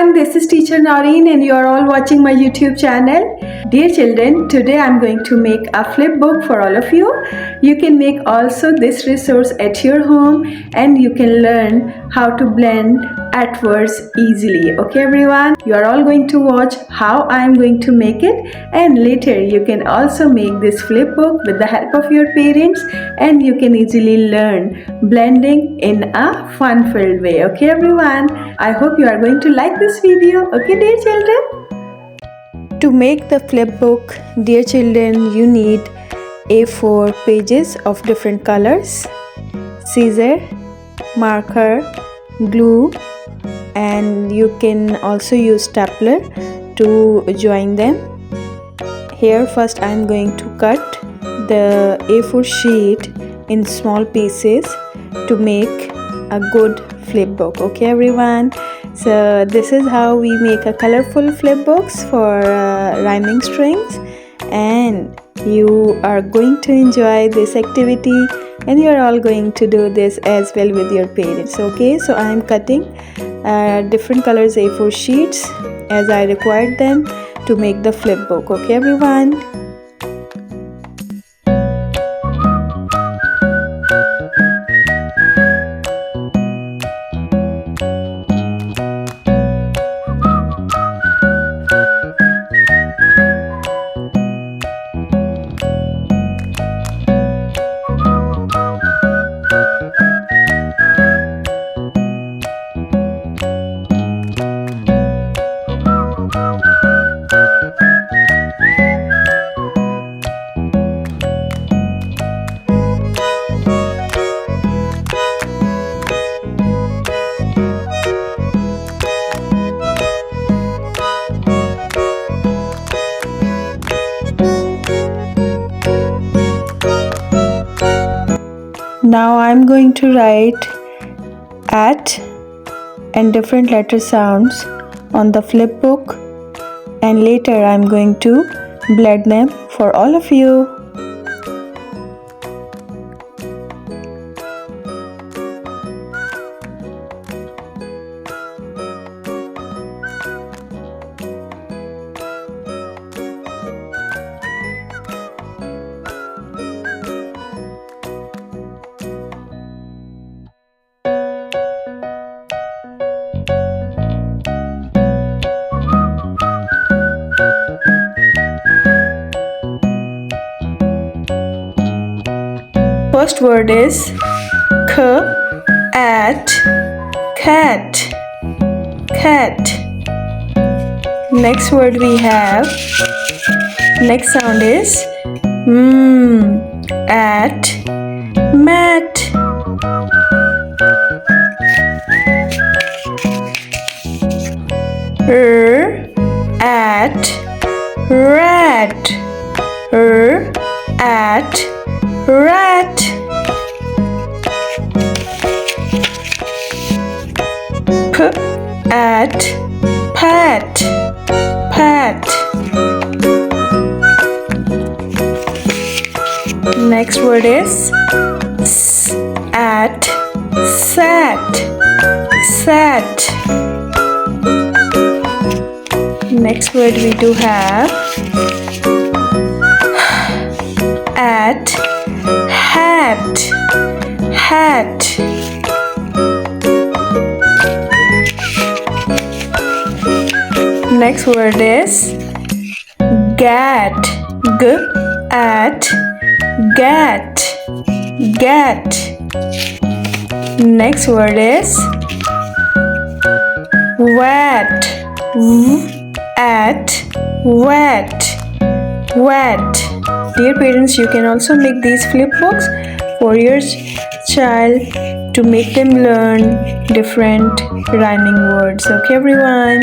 everyone, this is teacher Noreen and you are all watching my YouTube channel. Dear children, today I am going to make a flip book for all of you. You can make also this resource at your home and you can learn how to blend at words easily. Okay everyone, you are all going to watch how I am going to make it, and later you can also make this flip book with the help of your parents and you can easily learn blending in a fun filled way. Okay everyone, I hope you are going to like this video. Okay dear children, to make the flip book, dear children, you need A4 pages of different colors, scissor, marker, glue, and you can also use stapler to join them. Here first I am going to cut the A4 sheet in small pieces to make a good flip book. Okay everyone, so this is how we make a colorful flip books for rhyming strings, and you are going to enjoy this activity and you are all going to do this as well with your parents. Okay, so I am cutting different colors A4 sheets as I required them to make the flip book. Okay everyone. Now I am going to write at and different letter sounds on the flip book, and later I am going to blend them for all of you. First word is k, at, cat, cat. Next word we have, next sound is at, mat. At, rat, at, rat. At, pat, pat. Next word is at, sat, sat. Next word we do have at, hat, hat. Next word is gat, at, gat, gat. Next word is wet, at, wet, wet. Dear parents, you can also make these flip books for your child to make them learn different rhyming words. Okay everyone.